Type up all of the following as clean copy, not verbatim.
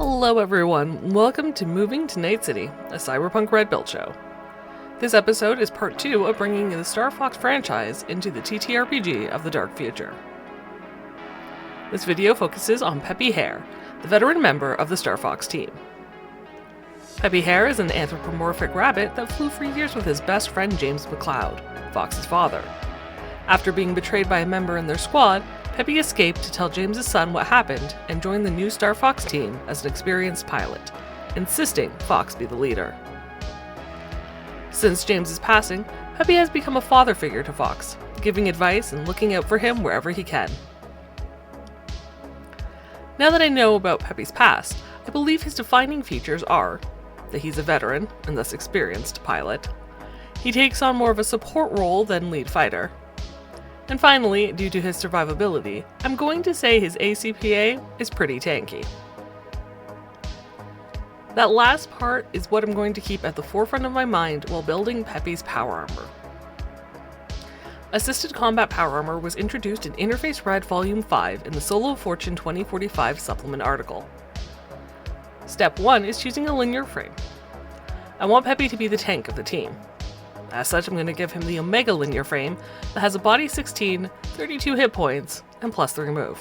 Hello everyone, welcome to Moving to Night City, a Cyberpunk RED build show. This episode is part 2 of bringing the Star Fox franchise into the TTRPG of the dark future. This video focuses on Peppy Hare, the veteran member of the Star Fox team. Peppy Hare is an anthropomorphic rabbit that flew for years with his best friend James McCloud, Fox's father. After being betrayed by a member in their squad, Peppy escaped to tell James's son what happened and joined the new Star Fox team as an experienced pilot, insisting Fox be the leader. Since James's passing, Peppy has become a father figure to Fox, giving advice and looking out for him wherever he can. Now that I know about Peppy's past, I believe his defining features are that he's a veteran, and thus experienced, pilot. He takes on more of a support role than lead fighter. And finally, due to his survivability, I'm going to say his ACPA is pretty tanky. That last part is what I'm going to keep at the forefront of my mind while building Peppy's power armor. Assisted combat power armor was introduced in Interface Red Volume 5 in the Solo of Fortune 2045 supplement article. Step 1 is choosing a linear frame. I want Peppy to be the tank of the team. As such, I'm going to give him the Omega linear frame that has a body 16, 32 hit points, and +3 move.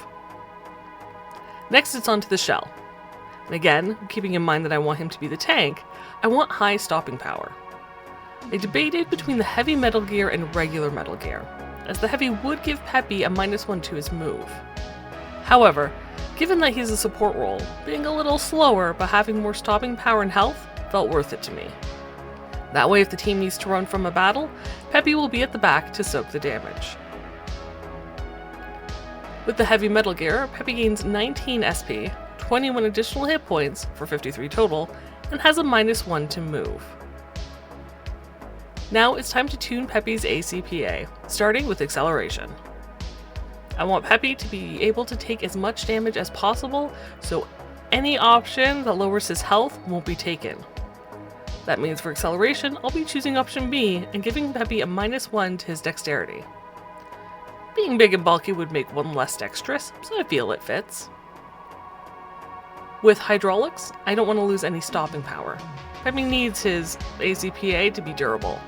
Next, it's onto the shell. And again, keeping in mind that I want him to be the tank, I want high stopping power. I debated between the heavy Metal Gear and regular Metal Gear, as the heavy would give Peppy a -1 to his move. However, given that he's a support role, being a little slower but having more stopping power and health felt worth it to me. That way, if the team needs to run from a battle, Peppy will be at the back to soak the damage. With the heavy Metal Gear, Peppy gains 19 SP, 21 additional hit points for 53 total, and has a -1 to move. Now it's time to tune Peppy's ACPA, starting with acceleration. I want Peppy to be able to take as much damage as possible, so any option that lowers his health won't be taken. That means for acceleration, I'll be choosing option B and giving Peppy a -1 to his dexterity. Being big and bulky would make one less dexterous, so I feel it fits. With hydraulics, I don't want to lose any stopping power. Peppy needs his ACPA to be durable,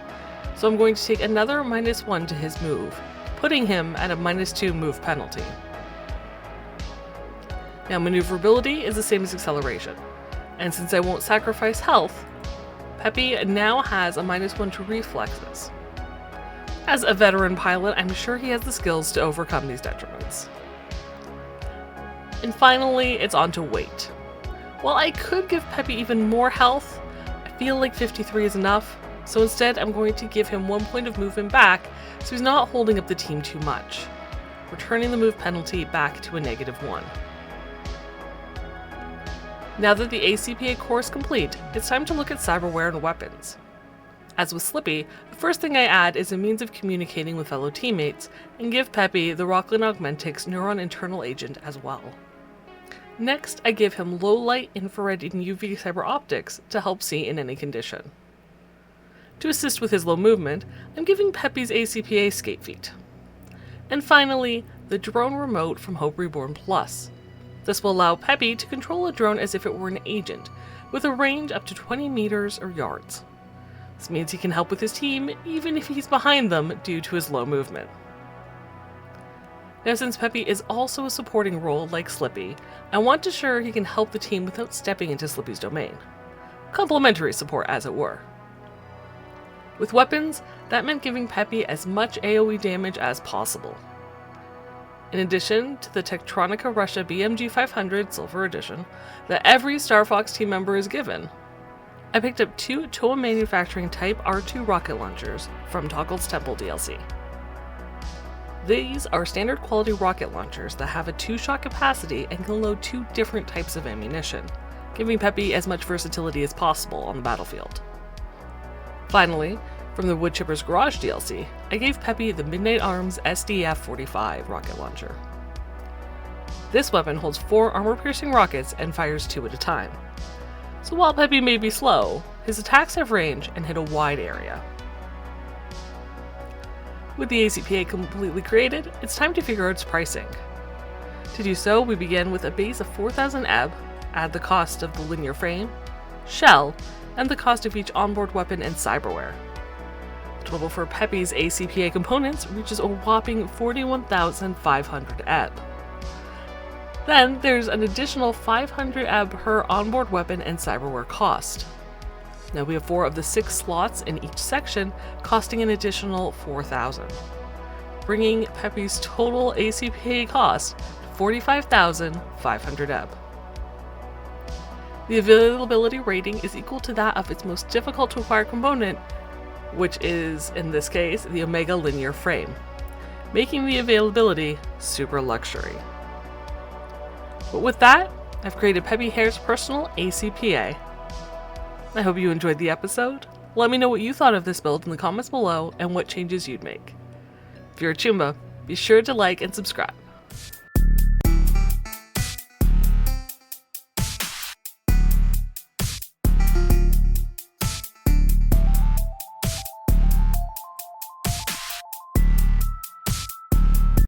so I'm going to take another -1 to his move, putting him at a -2 move penalty. Now maneuverability is the same as acceleration, and since I won't sacrifice health, Peppy now has a -1 to reflexes. As a veteran pilot, I'm sure he has the skills to overcome these detriments. And finally, it's on to weight. While I could give Peppy even more health, I feel like 53 is enough, so instead I'm going to give him 1 point of movement back so he's not holding up the team too much, returning the move penalty back to a -1. Now that the ACPA core is complete, it's time to look at cyberware and weapons. As with Slippy, the first thing I add is a means of communicating with fellow teammates, and give Peppy the Rockland Augmentics Neuron Internal Agent as well. Next, I give him low light, infrared, and UV cyber optics to help see in any condition. To assist with his low movement, I'm giving Peppy's ACPA skate feet. And finally, the drone remote from Hope Reborn Plus. This will allow Peppy to control a drone as if it were an agent, with a range up to 20 meters or yards. This means he can help with his team, even if he's behind them due to his low movement. Now, since Peppy is also a supporting role like Slippy, I want to ensure he can help the team without stepping into Slippy's domain. Complementary support, as it were. With weapons, that meant giving Peppy as much AoE damage as possible. In addition to the Tektronika Russia BMG 500 Silver Edition that every Star Fox team member is given, I picked up 2 Toa Manufacturing Type R2 rocket launchers from Toggle's Temple DLC. These are standard quality rocket launchers that have a 2-shot capacity and can load 2 different types of ammunition, giving Peppy as much versatility as possible on the battlefield. Finally, from the Woodchipper's Garage DLC, I gave Peppy the Midnight Arms SDF-45 rocket launcher. This weapon holds 4 armor-piercing rockets and fires 2 at a time. So while Peppy may be slow, his attacks have range and hit a wide area. With the ACPA completely created, it's time to figure out its pricing. To do so, we begin with a base of 4,000 EB, add the cost of the linear frame, shell, and the cost of each onboard weapon and cyberware. The total for Peppy's ACPA components reaches a whopping 41,500 EB. Then there's an additional 500 EB per onboard weapon and cyberware cost. Now we have 4 of the 6 slots in each section, costing an additional 4,000, bringing Peppy's total ACPA cost to 45,500 EB. The availability rating is equal to that of its most difficult to acquire component, which is, in this case, the Omega linear frame, making the availability super luxury. But with that, I've created Peppy Hare's personal ACPA. I hope you enjoyed the episode. Let me know what you thought of this build in the comments below and what changes you'd make. If you're a Chumba, be sure to like and subscribe.